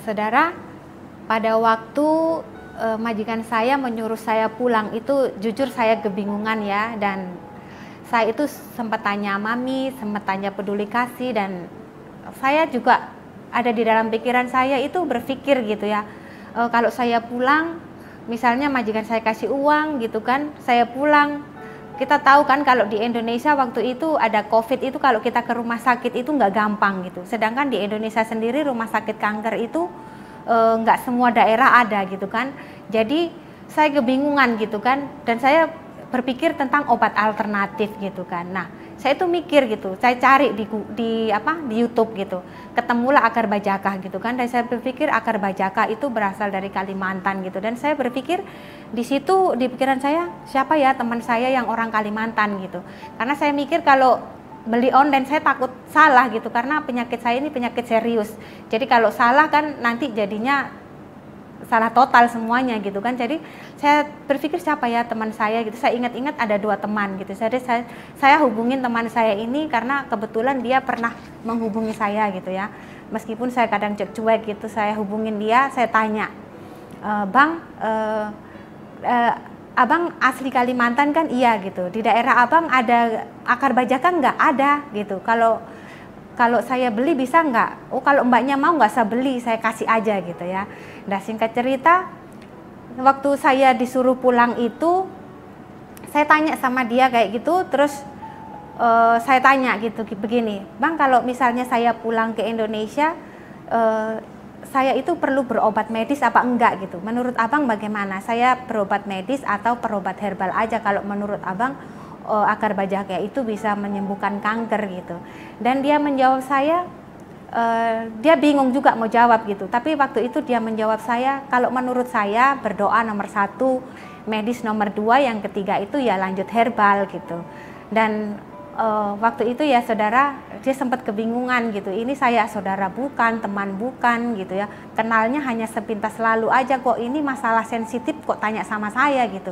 Saudara, pada waktu majikan saya menyuruh saya pulang itu jujur saya kebingungan ya, dan saya itu sempat tanya mami, sempat tanya peduli kasih, dan saya juga ada di dalam pikiran saya itu berpikir gitu ya, kalau saya pulang, misalnya majikan saya kasih uang gitu kan, saya pulang. Kita tahu kan kalau di Indonesia waktu itu ada COVID itu kalau kita ke rumah sakit itu nggak gampang gitu. Sedangkan di Indonesia sendiri rumah sakit kanker itu nggak semua daerah ada gitu kan. Jadi saya kebingungan gitu kan, dan saya berpikir tentang obat alternatif gitu kan. Nah, saya itu mikir gitu, saya cari di YouTube gitu, ketemulah akar bajaka gitu kan, dan saya berpikir akar bajaka itu berasal dari Kalimantan gitu, dan saya berpikir di situ di pikiran saya siapa ya teman saya yang orang Kalimantan gitu, karena saya mikir kalau beli online saya takut salah gitu, karena penyakit saya ini penyakit serius, jadi kalau salah kan nanti jadinya salah total semuanya gitu kan. Jadi saya berpikir siapa ya teman saya gitu, saya ingat-ingat ada 2 teman gitu. Jadi saya hubungin teman saya ini karena kebetulan dia pernah menghubungi saya gitu ya, meskipun saya kadang cuek gitu, saya hubungin dia, saya tanya, Bang, Abang asli Kalimantan kan? Iya gitu. Di daerah Abang ada akar bajaka nggak? Ada gitu. Kalau saya beli bisa nggak? Oh, kalau mbaknya mau nggak usah beli, saya kasih aja gitu ya. Nah, singkat cerita, waktu saya disuruh pulang itu, saya tanya sama dia kayak gitu, terus saya tanya gitu begini, Bang, kalau misalnya saya pulang ke Indonesia, saya itu perlu berobat medis apa enggak gitu? Menurut Abang bagaimana? Saya berobat medis atau berobat herbal aja kalau menurut Abang? Akar bajaka itu bisa menyembuhkan kanker gitu. Dan dia menjawab saya, dia bingung juga mau jawab gitu, tapi waktu itu dia menjawab saya, kalau menurut saya berdoa nomor 1, medis nomor 2, yang ketiga itu ya lanjut herbal gitu. Dan waktu itu ya saudara, dia sempat kebingungan gitu, ini saya saudara bukan, teman bukan gitu ya, kenalnya hanya sepintas lalu aja, kok ini masalah sensitif kok tanya sama saya gitu.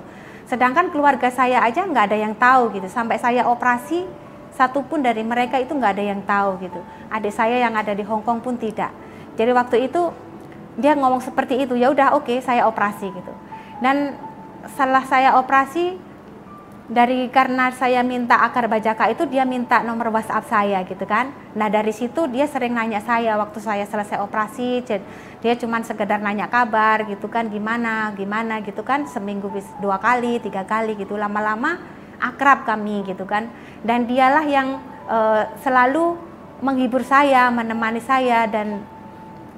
Sedangkan keluarga saya aja nggak ada yang tahu gitu, sampai saya operasi satupun dari mereka itu nggak ada yang tahu gitu. Adik saya yang ada di Hong Kong pun tidak. Jadi waktu itu dia ngomong seperti itu, ya udah oke, saya operasi gitu. Dan setelah saya operasi, karena saya minta akar bajaka itu, dia minta nomor WhatsApp saya gitu kan. Nah dari situ dia sering nanya saya waktu saya selesai operasi, dia cuman sekedar nanya kabar gitu kan, gimana gitu kan, seminggu 2 kali 3 kali gitu, lama-lama akrab kami gitu kan. Dan dialah yang selalu menghibur saya, menemani saya, dan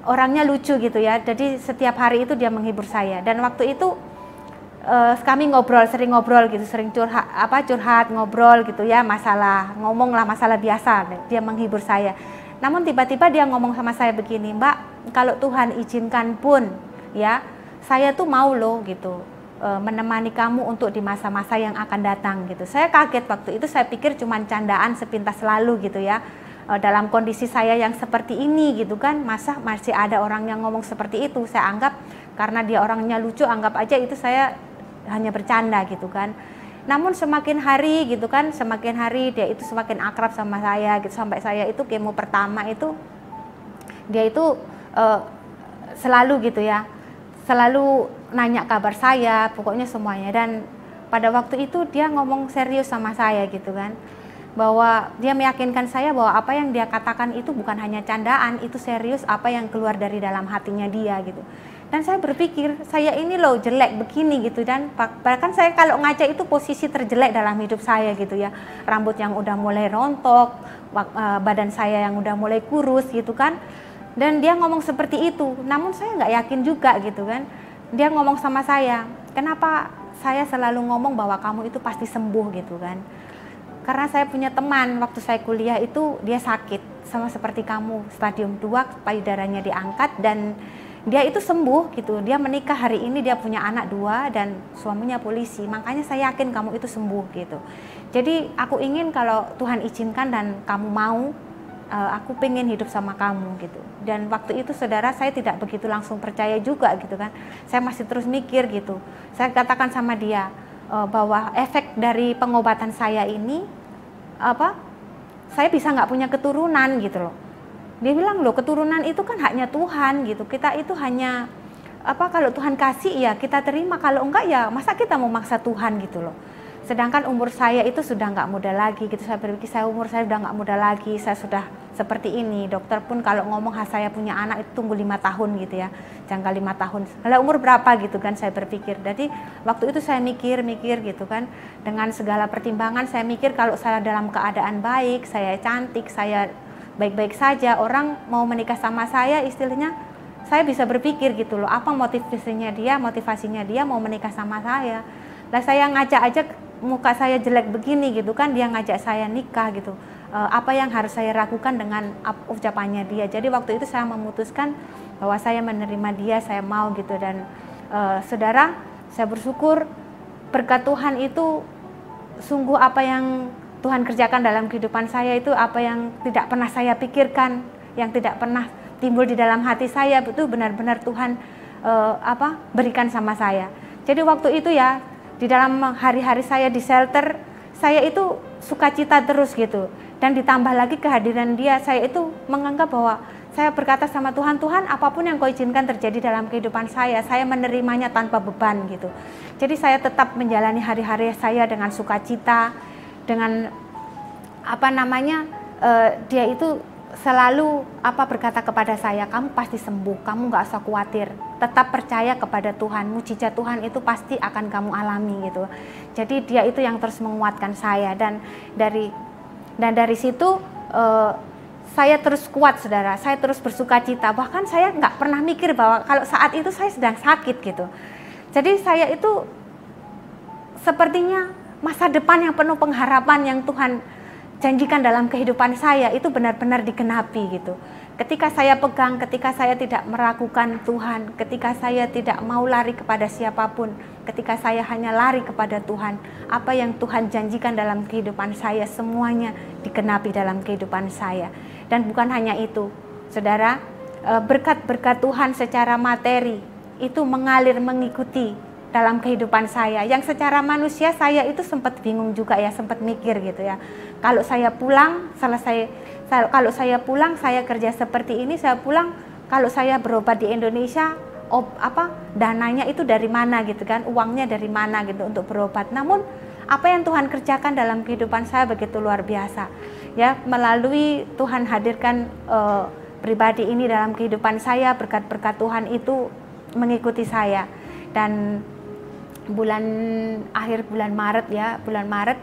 orangnya lucu gitu ya, jadi setiap hari itu dia menghibur saya. Dan waktu itu kami sering ngobrol gitu, sering curhat ngobrol gitu ya, ngomong masalah biasa, dia menghibur saya. Namun tiba-tiba dia ngomong sama saya begini, Mbak, kalau Tuhan izinkan pun ya, saya tuh mau loh gitu, menemani kamu untuk di masa-masa yang akan datang gitu. Saya kaget waktu itu, saya pikir cuman candaan sepintas lalu gitu ya, dalam kondisi saya yang seperti ini gitu kan, masa masih ada orang yang ngomong seperti itu. Saya anggap karena dia orangnya lucu, anggap aja itu saya hanya bercanda gitu kan. Namun semakin hari gitu kan, semakin hari dia itu semakin akrab sama saya gitu, sampai saya itu kemo pertama itu dia itu selalu gitu ya, selalu nanya kabar saya, pokoknya semuanya. Dan pada waktu itu dia ngomong serius sama saya gitu kan, bahwa dia meyakinkan saya bahwa apa yang dia katakan itu bukan hanya candaan, itu serius apa yang keluar dari dalam hatinya dia gitu. Dan saya berpikir, saya ini loh jelek begini gitu, dan bahkan saya kalau ngaca itu posisi terjelek dalam hidup saya gitu ya, rambut yang udah mulai rontok, badan saya yang udah mulai kurus gitu kan. Dan dia ngomong seperti itu, namun saya nggak yakin juga gitu kan. Dia ngomong sama saya, kenapa saya selalu ngomong bahwa kamu itu pasti sembuh gitu kan. Karena saya punya teman waktu saya kuliah itu dia sakit sama seperti kamu, stadium 2, payudaranya diangkat, dan dia itu sembuh gitu. Dia menikah hari ini, dia punya anak 2 dan suaminya polisi. Makanya saya yakin kamu itu sembuh gitu. Jadi aku ingin kalau Tuhan izinkan dan kamu mau, aku pengen hidup sama kamu gitu. Dan waktu itu saudara, saya tidak begitu langsung percaya juga gitu kan. Saya masih terus mikir gitu. Saya katakan sama dia bahwa efek dari pengobatan saya ini saya bisa nggak punya keturunan gitu loh. Dia bilang, loh keturunan itu kan haknya Tuhan gitu, kita itu hanya kalau Tuhan kasih ya kita terima, kalau enggak ya masa kita mau maksa Tuhan gitu loh. Sedangkan umur saya itu sudah nggak muda lagi gitu, saya berpikir umur saya sudah nggak muda lagi, saya sudah seperti ini. Dokter pun kalau ngomong saya punya anak itu tunggu 5 tahun gitu ya, jangka 5 tahun. Kalau umur berapa gitu kan saya berpikir. Jadi waktu itu saya mikir gitu kan, dengan segala pertimbangan saya mikir kalau saya dalam keadaan baik, saya cantik, saya baik-baik saja, orang mau menikah sama saya istilahnya, saya bisa berpikir gitu loh, apa motivasinya dia mau menikah sama saya. Lah saya ngajak aja muka saya jelek begini gitu kan, dia ngajak saya nikah gitu. Apa yang harus saya lakukan dengan ucapannya dia. Jadi waktu itu saya memutuskan bahwa saya menerima dia, saya mau gitu. Dan saudara, saya bersyukur berkat Tuhan itu sungguh apa yang Tuhan kerjakan dalam kehidupan saya itu apa yang tidak pernah saya pikirkan, yang tidak pernah timbul di dalam hati saya, itu benar-benar Tuhan berikan sama saya. Jadi waktu itu ya, di dalam hari-hari saya di shelter, saya itu sukacita terus gitu. Dan ditambah lagi kehadiran dia, saya itu menganggap bahwa saya berkata sama Tuhan, Tuhan apapun yang kau izinkan terjadi dalam kehidupan saya menerimanya tanpa beban gitu. Jadi saya tetap menjalani hari-hari saya dengan sukacita, dengan dia itu selalu berkata kepada saya, kamu pasti sembuh, kamu nggak usah khawatir, tetap percaya kepada Tuhan, mujizat Tuhan itu pasti akan kamu alami gitu. Jadi dia itu yang terus menguatkan saya, dan dari situ saya terus kuat saudara, saya terus bersukacita, bahkan saya nggak pernah mikir bahwa kalau saat itu saya sedang sakit gitu. Jadi saya itu sepertinya masa depan yang penuh pengharapan yang Tuhan janjikan dalam kehidupan saya itu benar-benar digenapi gitu. Ketika saya pegang, ketika saya tidak meragukan Tuhan, ketika saya tidak mau lari kepada siapapun, ketika saya hanya lari kepada Tuhan, apa yang Tuhan janjikan dalam kehidupan saya semuanya digenapi dalam kehidupan saya. Dan bukan hanya itu, saudara, berkat-berkat Tuhan secara materi itu mengalir mengikuti dalam kehidupan saya, yang secara manusia saya itu sempat bingung juga ya, sempat mikir gitu ya. Kalau saya pulang saya kerja seperti ini, saya pulang, kalau saya berobat di Indonesia, dananya itu dari mana gitu kan, uangnya dari mana gitu untuk berobat. Namun apa yang Tuhan kerjakan dalam kehidupan saya begitu luar biasa ya, melalui Tuhan hadirkan pribadi ini dalam kehidupan saya, berkat-berkat Tuhan itu mengikuti saya. Dan akhir bulan Maret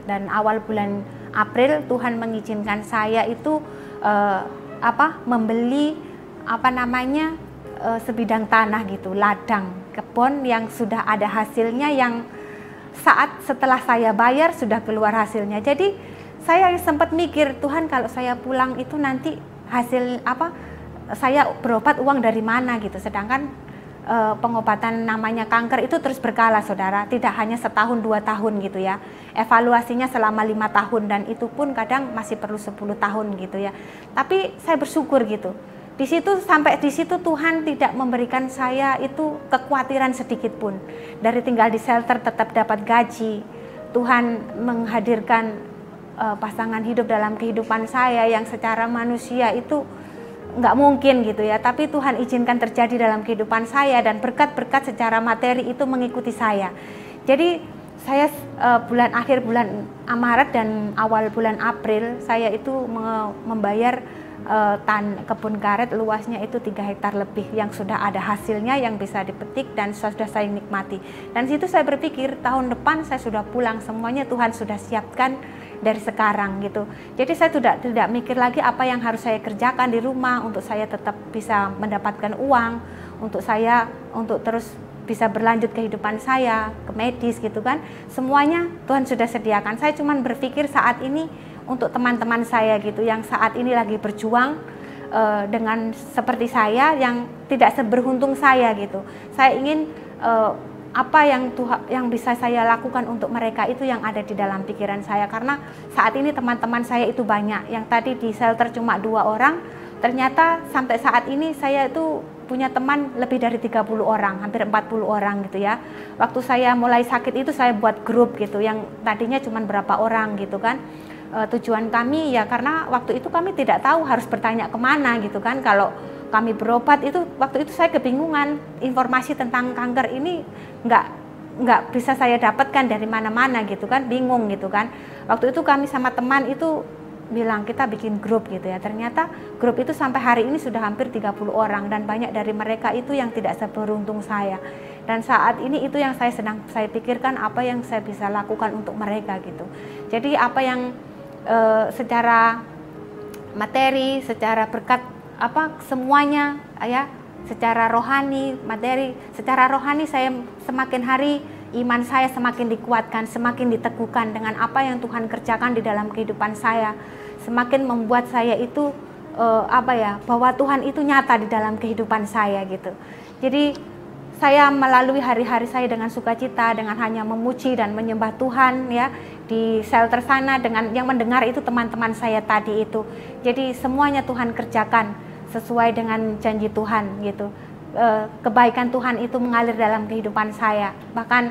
dan awal bulan April, Tuhan mengizinkan saya itu membeli sebidang tanah gitu, ladang kebun yang sudah ada hasilnya, yang saat setelah saya bayar sudah keluar hasilnya. Jadi saya sempat mikir, Tuhan kalau saya pulang itu nanti hasil saya berobat uang dari mana gitu. Sedangkan pengobatan namanya kanker itu terus berkala saudara, tidak hanya setahun 2 tahun gitu ya, evaluasinya selama 5 tahun, dan itu pun kadang masih perlu 10 tahun gitu ya. Tapi saya bersyukur gitu, sampai di situ Tuhan tidak memberikan saya itu kekhawatiran sedikit pun. Dari tinggal di shelter tetap dapat gaji, Tuhan menghadirkan pasangan hidup dalam kehidupan saya yang secara manusia itu nggak mungkin gitu ya, tapi Tuhan izinkan terjadi dalam kehidupan saya, dan berkat-berkat secara materi itu mengikuti saya. Jadi saya akhir bulan Maret dan awal bulan April saya itu membayar kebun karet luasnya itu 3 hektar lebih, yang sudah ada hasilnya, yang bisa dipetik dan sudah saya nikmati. Dan situ saya berpikir tahun depan saya sudah pulang, semuanya Tuhan sudah siapkan dari sekarang gitu. Jadi saya tidak mikir lagi apa yang harus saya kerjakan di rumah untuk saya tetap bisa mendapatkan uang, untuk terus bisa berlanjut kehidupan saya ke medis gitu kan. Semuanya Tuhan sudah sediakan. Saya cuma berpikir saat ini untuk teman-teman saya gitu, yang saat ini lagi berjuang dengan seperti saya, yang tidak seberuntung saya gitu. Saya ingin apa yang bisa saya lakukan untuk mereka itu yang ada di dalam pikiran saya, karena saat ini teman-teman saya itu banyak, yang tadi di shelter cuma 2 orang, ternyata sampai saat ini saya itu punya teman lebih dari 30 orang, hampir 40 orang gitu ya. Waktu saya mulai sakit itu saya buat grup gitu, yang tadinya cuma berapa orang gitu kan. tujuan kami ya, karena waktu itu kami tidak tahu harus bertanya kemana gitu kan. Kalau kami berobat itu, waktu itu saya kebingungan, informasi tentang kanker ini nggak bisa saya dapatkan dari mana-mana gitu kan, bingung gitu kan. Waktu itu kami sama teman itu bilang kita bikin grup gitu ya. Ternyata grup itu sampai hari ini sudah hampir 30 orang dan banyak dari mereka itu yang tidak seberuntung saya. Dan saat ini itu yang saya pikirkan, apa yang saya bisa lakukan untuk mereka gitu. Jadi apa yang secara materi, secara berkat semuanya ya, secara rohani, materi, secara rohani saya semakin hari iman saya semakin dikuatkan, semakin diteguhkan dengan apa yang Tuhan kerjakan di dalam kehidupan saya. Semakin membuat saya itu bahwa Tuhan itu nyata di dalam kehidupan saya gitu. Jadi saya melalui hari-hari saya dengan sukacita, dengan hanya memuji dan menyembah Tuhan ya. Di shelter sana, dengan yang mendengar itu teman-teman saya tadi itu. Jadi semuanya Tuhan kerjakan sesuai dengan janji Tuhan gitu. Kebaikan Tuhan itu mengalir dalam kehidupan saya. Bahkan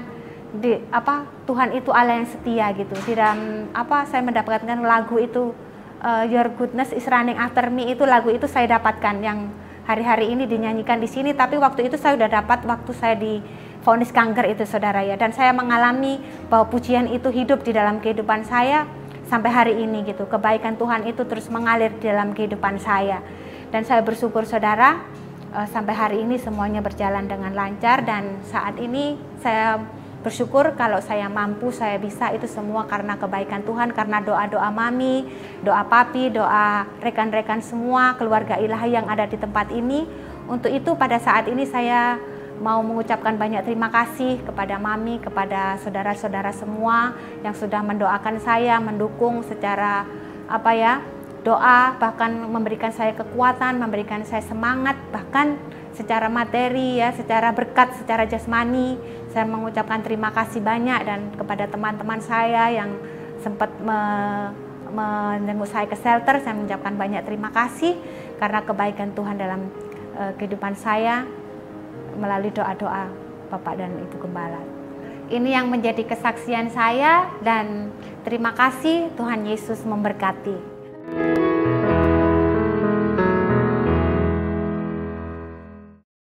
Tuhan itu Allah yang setia gitu. Di dalam saya mendapatkan lagu itu, Your Goodness is Running After Me, itu lagu itu saya dapatkan yang hari-hari ini dinyanyikan di sini, tapi waktu itu saya sudah dapat waktu saya divonis kanker itu, saudara ya. Dan saya mengalami bahwa pujian itu hidup di dalam kehidupan saya sampai hari ini gitu. Kebaikan Tuhan itu terus mengalir di dalam kehidupan saya. Dan saya bersyukur, saudara, sampai hari ini semuanya berjalan dengan lancar. Dan saat ini saya bersyukur kalau saya mampu, saya bisa, itu semua karena kebaikan Tuhan, karena doa-doa mami, doa papi, doa rekan-rekan semua, keluarga ilahi yang ada di tempat ini. Untuk itu pada saat ini saya mau mengucapkan banyak terima kasih kepada mami, kepada saudara-saudara semua yang sudah mendoakan saya, mendukung secara doa, bahkan memberikan saya kekuatan, memberikan saya semangat, bahkan secara materi ya, secara berkat, secara jasmani. Saya mengucapkan terima kasih banyak, dan kepada teman-teman saya yang sempat menjenguk saya ke shelter, saya mengucapkan banyak terima kasih karena kebaikan Tuhan dalam kehidupan saya melalui doa-doa Bapak dan Ibu Gembala. Ini yang menjadi kesaksian saya, dan terima kasih, Tuhan Yesus memberkati.